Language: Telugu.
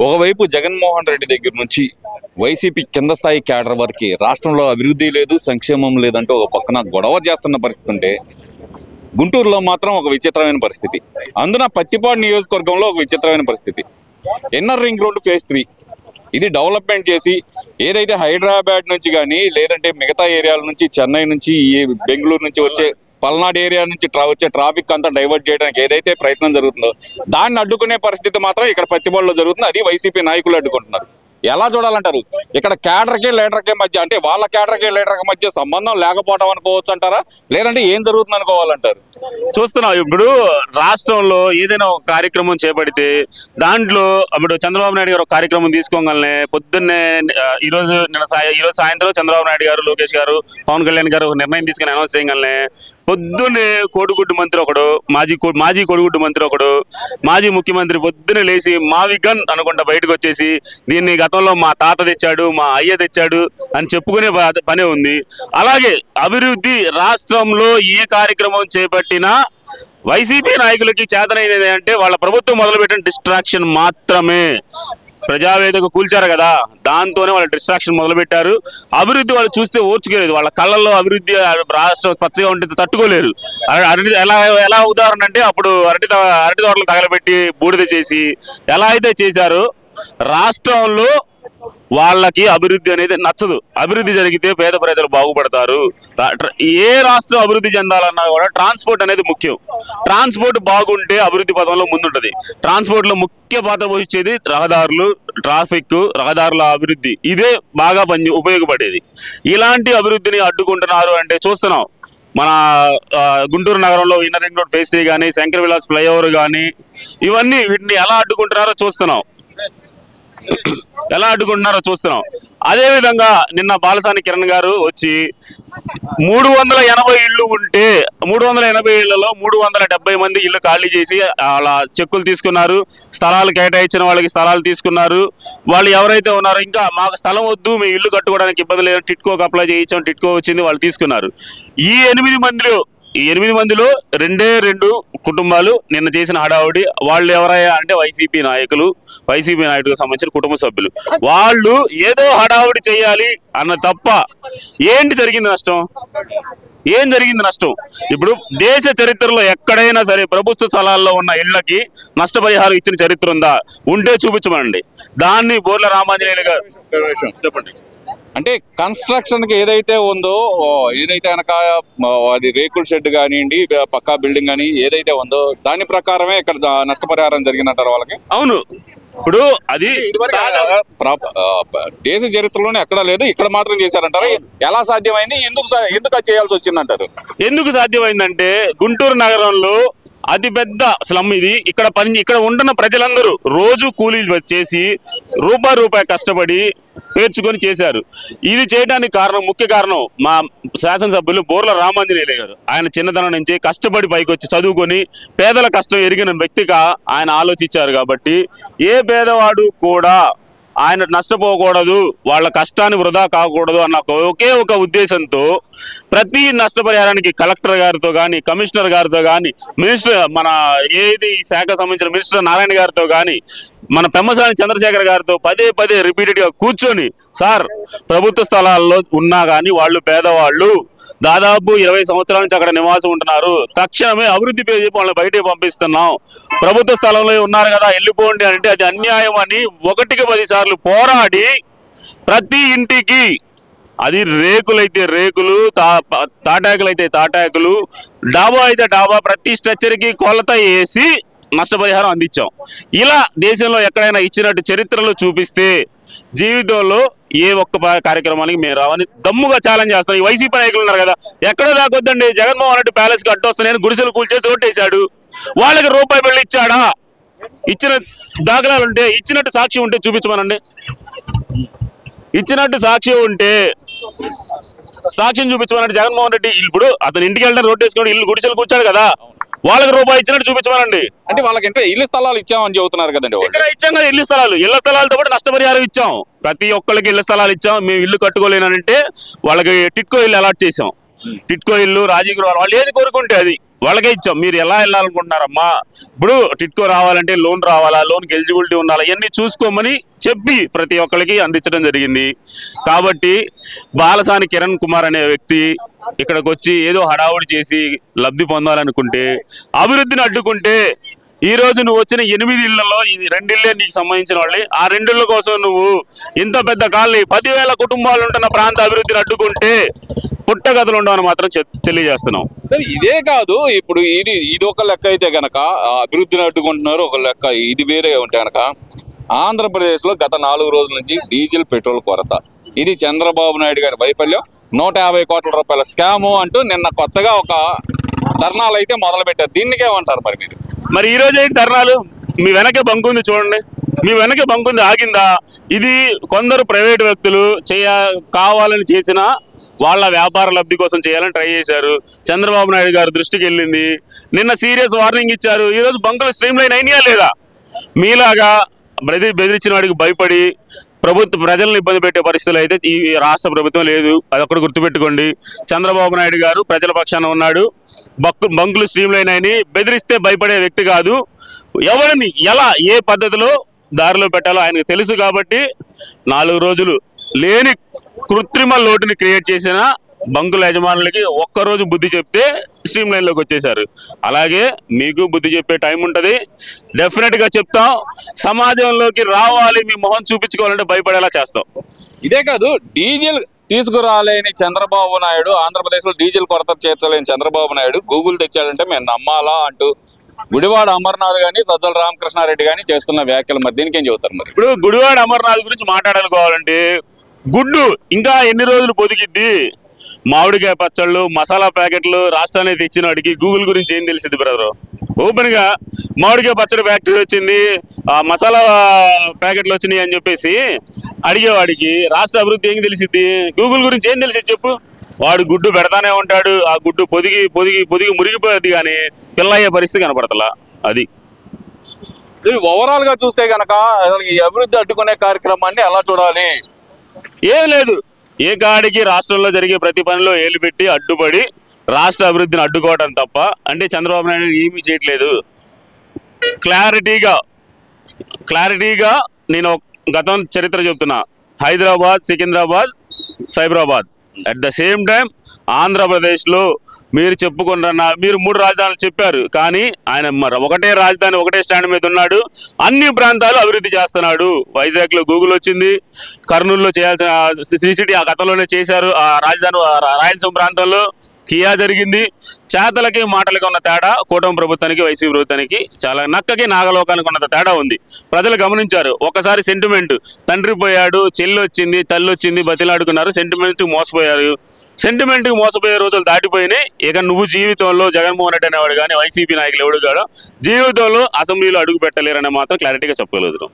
ఒకవైపు జగన్మోహన్ రెడ్డి దగ్గర నుంచి వైసీపీ కింద స్థాయి క్యాడర్ వరకు రాష్ట్రంలో అభివృద్ధి లేదు, సంక్షేమం లేదంటూ ఒక పక్కన గొడవ చేస్తున్న పరిస్థితి ఉంటే, గుంటూరులో మాత్రం ఒక విచిత్రమైన పరిస్థితి. అందున పత్తిపాడు నియోజకవర్గంలో ఒక విచిత్రమైన పరిస్థితి. ఇన్నర్ రింగ్ రోడ్డు ఫేజ్ 3 ఇది డెవలప్మెంట్ చేసి ఏదైతే హైదరాబాద్ నుంచి కానీ లేదంటే మిగతా ఏరియాల నుంచి, చెన్నై నుంచి, బెంగళూరు నుంచి వచ్చే పల్నాడు ఏరియా నుంచి వచ్చే ట్రాఫిక్ అంతా డైవర్ట్ చేయడానికి ఏదైతే ప్రయత్నం జరుగుతుందో దాన్ని అడ్డుకునే పరిస్థితి మాత్రం ఇక్కడ పత్తిపాడులో జరుగుతుంది. అది వైసీపీ నాయకులు అడ్డుకుంటున్నారు. ఎలా చూడాలంటారు? ఇక్కడ క్యాడర్కి లీడర్కి మధ్య, అంటే వాళ్ళ క్యాడర్కి లీడర్కి మధ్య సంబంధం లేకపోవడం అనుకోవచ్చు అంటారా, లేదంటే ఏం జరుగుతుంది అనుకోవాలంటారు? చూస్తున్నాం. ఇప్పుడు రాష్ట్రంలో ఏదైనా ఒక కార్యక్రమం చేపడితే దాంట్లో ఇప్పుడు చంద్రబాబు నాయుడు గారు ఒక కార్యక్రమం తీసుకోగలనే పొద్దున్నే ఈరోజు సాయంత్రం చంద్రబాబు నాయుడు గారు, లోకేష్ గారు, పవన్ కళ్యాణ్ గారు ఒక నిర్ణయం తీసుకుని అనౌన్స్ చేయగలనే పొద్దున్నే కోడిగుడ్డు మంత్రి ఒకడు, మాజీ కోడిగుడ్డు మంత్రి ఒకడు, మాజీ ముఖ్యమంత్రి పొద్దున్నే లేచి మావిగన్ అనుకుంటా బయటకు వచ్చేసి దీన్ని గతంలో మా తాత తెచ్చాడు, మా అయ్య తెచ్చాడు అని చెప్పుకునే పనే ఉంది. అలాగే అభివృద్ధి రాష్ట్రంలో ఏ కార్యక్రమం చేపట్టినా వైసీపీ నాయకులకి చేతనైనది అంటే వాళ్ళ ప్రభుత్వం మొదలుపెట్టిన డిస్ట్రాక్షన్ మాత్రమే. ప్రజావేదిక కూల్చారు కదా, దాంతోనే వాళ్ళు డిస్ట్రాక్షన్ మొదలుపెట్టారు. అభివృద్ధి వాళ్ళు చూస్తే ఓర్చుకోలేదు. వాళ్ళ కళ్ళల్లో అభివృద్ధి రాష్ట్రం పచ్చగా ఉంటే తట్టుకోలేరు. ఎలా ఉదాహరణ అంటే అప్పుడు అరటి తోటలు తగలబెట్టి బూడిద చేసి ఎలా అయితే చేశారో రాష్ట్రంలో వాళ్ళకి అభివృద్ధి అనేది నచ్చదు. అభివృద్ధి జరిగితే పేద ప్రజలు బాగుపడతారు. ఏ రాష్ట్రం అభివృద్ధి చెందాలన్నా కూడా ట్రాన్స్పోర్ట్ అనేది ముఖ్యం. ట్రాన్స్పోర్ట్ బాగుంటే అభివృద్ధి పథంలో ముందుంటది. ట్రాన్స్పోర్ట్ లో ముఖ్య పాత్ర వహించేది రహదారులు, ట్రాఫిక్, రహదారుల అభివృద్ధి. ఇదే బాగా ఉపయోగపడేది. ఇలాంటి అభివృద్ధిని అడ్డుకుంటున్నారు అంటే చూస్తున్నాం. మన గుంటూరు నగరంలో ఇన్నర్ రింగ్ రోడ్ ఫేజ్ 3 కానీ, శంకర్ విలాస్ ఫ్లైఓవర్ కానీ, ఇవన్నీ వీటిని ఎలా అడ్డుకుంటున్నారో చూస్తున్నాం. అదేవిధంగా నిన్న బాలసాని కిరణ్ గారు వచ్చి 380 ఇళ్ళు ఉంటే 380 ఇళ్లలో 370 మంది ఇల్లు ఖాళీ చేసి అలా చెక్కులు తీసుకున్నారు. స్థలాలు కేటాయించిన వాళ్ళకి స్థలాలు తీసుకున్నారు. వాళ్ళు ఎవరైతే ఉన్నారో ఇంకా మాకు స్థలం వద్దు, మీ ఇల్లు కట్టుకోవడానికి ఇబ్బంది లేదు, టిట్కోకి అప్లై చేయించాం, టిట్కో వచ్చింది, వాళ్ళు తీసుకున్నారు. ఈ 8 మందిలో 2 కుటుంబాలు నిన్న చేసిన హడావుడి. వాళ్ళు ఎవరయ్యా అంటే వైసీపీ నాయకులకు సంబంధించిన కుటుంబ సభ్యులు. వాళ్ళు ఏదో హడావుడి చేయాలి అన్న తప్ప ఏం జరిగింది నష్టం? ఇప్పుడు దేశ చరిత్రలో ఎక్కడైనా సరే ప్రభుత్వ స్థలాల్లో ఉన్న ఇళ్లకి నష్టపరిహారం ఇచ్చిన చరిత్ర ఉందా? ఉంటే చూపించమండి. దాన్ని బోర్ల రామాంజనేయులు గారు చెప్పండి. అంటే కన్స్ట్రక్షన్ కి ఏదైతే ఉందో, ఏదైతే కనుక అది రేకుల షెడ్ కానివ్వండి, పక్కా బిల్డింగ్ కానీ ఏదైతే ఉందో దాని ప్రకారమే ఇక్కడ నష్టపరిహారం జరిగిందంటారు వాళ్ళకి. అవును. ఇప్పుడు అది దేశ చరిత్రలోనే ఎక్కడా లేదు, ఇక్కడ మాత్రం చేశారంటారు. ఎలా సాధ్యమైంది? ఎందుకు చేయాల్సి వచ్చిందంటారు? ఎందుకు సాధ్యమైందంటే గుంటూరు నగరంలో అతిపెద్ద స్లమ్ ఇది. ఇక్కడ ఉంటున్న ప్రజలందరూ రోజు కూలీలు చేసి రూపాయి కష్టపడి పేర్చుకొని చేశారు. ఇది చేయడానికి ముఖ్య కారణం మా శాసనసభ్యులు బోర్ల రామాంజనేయులు గారు. ఆయన చిన్నతనం నుంచి కష్టపడి పైకి వచ్చి చదువుకొని పేదల కష్టం ఎరిగిన వ్యక్తిగా ఆయన ఆలోచించారు. కాబట్టి ఏ పేదవాడు కూడా ఆయన నష్టపోకూడదు, వాళ్ళ కష్టాన్ని వృధా కాకూడదు అన్న ఒకే ఒక ఉద్దేశంతో ప్రతి నష్టపరిహారానికి కలెక్టర్ గారితో కానీ, కమిషనర్ గారితో కానీ, మన ఏది శాఖ సంబంధించిన మినిస్టర్ నారాయణ గారితో కానీ, మన పెమ్మసాని చంద్రశేఖర్ గారితో పదే రిపీటెడ్గా కూర్చొని, సార్ ప్రభుత్వ స్థలాల్లో ఉన్నా కానీ వాళ్ళు పేదవాళ్ళు, దాదాపు 20 సంవత్సరాల నుంచి అక్కడ నివాసం ఉంటున్నారు, తక్షణమే అభివృద్ధి పేరు చెప్పి వాళ్ళని బయటకు పంపిస్తున్నాం, ప్రభుత్వ స్థలంలో ఉన్నారు కదా వెళ్ళిపోండి అంటే అది అన్యాయం అని 1కి 10 సార్లు పోరాడి ప్రతి ఇంటికి, అది రేకులైతే రేకులు, తాటాకులైతే తాటాకులు, డాబా అయితే డాబా, ప్రతి స్ట్రక్చర్కి కొలత వేసి నష్టపరిహారం అందించాం. ఇలా దేశంలో ఎక్కడైనా ఇచ్చినట్టు చరిత్రలో చూపిస్తే జీవితంలో ఏ ఒక్క కార్యక్రమానికి మేము రావని దమ్ముగా ఛాలెంజ్ చేస్తాం. ఈ వైసీపీ నాయకులు ఉన్నారు కదా, ఎక్కడో దాకొద్దండి, జగన్మోహన్ రెడ్డి ప్యాలెస్ కి అడ్డొస్తానని గుడిసెలు కూల్చేసి ఓటేశాడు. వాళ్ళకి ₹1 ఇచ్చాడా? ఇచ్చిన దాఖలాలు ఉంటే, ఇచ్చినట్టు సాక్షి ఉంటే చూపించమనండి. ఇచ్చినట్టు సాక్ష్యం చూపించమనండి. జగన్మోహన్ రెడ్డి ఇప్పుడు అతను ఇంటికి వెళ్ళడానికి రోడ్డు వేసుకొని ఇల్లు గుడిసెలు కూర్చాడు కదా, వాళ్ళకి ₹1 ఇచ్చినట్టు చూపించమనండి. అంటే వాళ్ళకంటే ఇల్లు స్థలాలు ఇచ్చామని చెబుతున్నారు కదండి. ఇక్కడ ఇచ్చాం కదా ఇళ్ల స్థలాలతో పాటు నష్టపరిహారం ఇచ్చాం. ప్రతి ఒక్కరికి ఇళ్ల స్థలాలు ఇచ్చాం. మేము ఇల్లు కట్టుకోలేనంటే వాళ్ళకి టిట్కో ఇల్లు అలాట్ చేసాం. టిట్కో ఇల్లు, రాజీవ్ గృహాలు, వాళ్ళు ఏది కోరుకుంటే అది వాళ్ళకే ఇచ్చాం. మీరు ఎలా వెళ్ళాలనుకుంటున్నారమ్మా, ఇప్పుడు టిట్కో రావాలంటే లోన్ రావాలా, లోన్కి ఎలిజిబిలిటీ ఉండాలా, ఇవన్నీ చూసుకోమని చెప్పి ప్రతి ఒక్కరికి అందించడం జరిగింది. కాబట్టి బాలసాని కిరణ్ కుమార్ అనే వ్యక్తి ఇక్కడికి వచ్చి ఏదో హడావుడి చేసి లబ్ధి పొందాలనుకుంటే, అభివృద్ధిని అడ్డుకుంటే, ఈ రోజు నువ్వు వచ్చిన 8 ఇళ్లలో ఇది 2 ఇళ్లే నీకు సంబంధించిన వాళ్ళే. ఆ 2 ఇళ్ల కోసం నువ్వు ఇంత పెద్ద కాలనీ 10,000 కుటుంబాలు ఉంటున్న ప్రాంత అభివృద్ధిని అడ్డుకుంటే పుట్టగతులు ఉండవని మాత్రం తెలియజేస్తున్నాం. సరే, ఇదే కాదు, ఇప్పుడు ఇది ఒక లెక్క అయితే గనక అభివృద్ధిని అడ్డుకుంటున్నారు, ఒక లెక్క ఇది వేరే ఉంటే గనక ఆంధ్రప్రదేశ్లో గత 4 రోజుల నుంచి డీజిల్ పెట్రోల్ కొరత, ఇది చంద్రబాబు నాయుడు గారి వైఫల్యం, 150 కోట్ల రూపాయల స్కాము అంటూ నిన్న కొత్తగా ఒక ధర్నాలు అయితే మొదలు పెట్టారు. దీనికేమంటారు మరి మీరు? మరి ఈ రోజు ఏంటి ధర్నాలు? మీ వెనకే బంకుంది చూడండి, మీ వెనకే బంకుంది ఆగిందా? ఇది కొందరు ప్రైవేటు వ్యక్తులు కావాలని చేసిన వాళ్ళ వ్యాపార లబ్ధి కోసం చేయాలని ట్రై చేశారు. చంద్రబాబు నాయుడు గారు దృష్టికి వెళ్ళింది, నిన్న సీరియస్ వార్నింగ్ ఇచ్చారు. ఈరోజు బంకులు స్ట్రీమ్ లైన్ అయినాయా లేదా? మీలాగా బెదిరించిన వాడికి భయపడి ప్రజలను ఇబ్బంది పెట్టే పరిస్థితులు అయితే ఈ రాష్ట్ర ప్రభుత్వం లేదు. అదొక్కటి గుర్తుపెట్టుకోండి. చంద్రబాబు నాయుడు గారు ప్రజల పక్షాన ఉన్నాడు. బంకులు స్ట్రీమ్ లైన్ అయినా బెదిరిస్తే భయపడే వ్యక్తి కాదు. ఎవరిని ఎలా ఏ పద్ధతిలో దారిలో పెట్టాలో ఆయనకు తెలుసు. కాబట్టి 4 రోజులు లేని కృత్రిమ లోటుని క్రియేట్ చేసిన బంకుల యజమానులకి ఒక్కరోజు బుద్ధి చెప్తే స్ట్రీమ్ లైన్లోకి వచ్చేసారు. అలాగే మీకు బుద్ధి చెప్పే టైం ఉంటుంది, డెఫినెట్గా చెప్తాం. సమాజంలోకి రావాలి, మీ మొహం చూపించుకోవాలంటే భయపడేలా చేస్తాం. ఇదే కాదు, డీజిల్ తీసుకురాలేని చంద్రబాబు నాయుడు, ఆంధ్రప్రదేశ్లో డీజిల్ కొరత చేర్చలేని చంద్రబాబు నాయుడు గూగుల్ తెచ్చాడంటే మేము నమ్మాలా అంటూ గుడివాడ అమర్నాథ్ గాని సజ్జల రామకృష్ణారెడ్డి గాని చేస్తున్న వ్యాఖ్యలు మరి దీనికి ఏం చెబుతారు? మరి ఇప్పుడు గుడివాడ అమర్నాథ్ గురించి మాట్లాడాలనుకోవాలంటే గుడ్డు ఇంకా ఎన్ని రోజులు పొదిగిద్ది? మామిడికాయ పచ్చళ్ళు, మసాలా ప్యాకెట్లు రాష్ట్రానికి తెచ్చినవాడికి గూగుల్ గురించి ఏం తెలిసింది బ్రదరు? ఓపెన్ గా మామిడికాయ పచ్చడి ఫ్యాక్టరీ వచ్చింది, మసాలా ప్యాకెట్లు వచ్చినాయి అని చెప్పేసి అడిగేవాడికి రాష్ట్ర అభివృద్ధి ఏం తెలిసిద్ది? గూగుల్ గురించి ఏం తెలిసింది చెప్పు? వాడు గుడ్డు పెడతానే ఉంటాడు, ఆ గుడ్డు పొదిగి పొదిగి పొదిగి మురిగిపోయేది కానీ పిల్లయ్యే పరిస్థితి కనపడతలా. అది ఓవరాల్ గా చూస్తే గనక ఈ అభివృద్ధి అడ్డుకునే కార్యక్రమాన్ని ఎలా చూడాలి? ఏం లేదు, ఏ కాడికి రాష్ట్రంలో జరిగే ప్రతి పనిలో ఏలు పెట్టి అడ్డుపడి రాష్ట్ర అభివృద్ధిని అడ్డుకోవడం తప్ప అంటే చంద్రబాబు నాయుడు ఏమీ చేయట్లేదు. క్లారిటీగా నేను గతం చరిత్ర చెప్తున్నా. Hyderabad, Secunderabad, Cyberabad at the same time ఆంధ్రప్రదేశ్లో మీరు చెప్పుకుంటున్న మీరు 3 రాజధానులు చెప్పారు, కానీ ఆయన ఒకటే రాజధాని ఒకటే స్టాండ్ మీద ఉన్నాడు. అన్ని ప్రాంతాలు అభివృద్ధి చేస్తున్నాడు. వైజాగ్లో గూగుల్ వచ్చింది, కర్నూలులో చేయాల్సిన సిటీ ఆ గతంలోనే చేశారు. ఆ రాజధాని రాయలసీమ ప్రాంతంలో కియా జరిగింది. చేతలకి మాటలకి ఉన్న తేడా కూటమి ప్రభుత్వానికి వైసీపీ ప్రభుత్వానికి చాలా నక్కకి నాగలోకానికి ఉన్నంత తేడా ఉంది. ప్రజలు గమనించారు. ఒకసారి సెంటిమెంట్, తండ్రి పోయాడు, చెల్లి వచ్చింది, తల్లి వచ్చింది, బతిలాడుకున్నారు, సెంటిమెంట్ మోసపోయారు. సెంటిమెంట్కి మోసపోయే రోజులు దాటిపోయినాయి. ఇక నువ్వు జీవితంలో జగన్మోహన్ రెడ్డి అనేవాడు కానీ వైసీపీ నాయకులు ఎవడు కాడో జీవితంలో అసెంబ్లీలో అడుగు పెట్టలేరని మాత్రం క్లారిటీగా చెప్పగలుగుతున్నాం.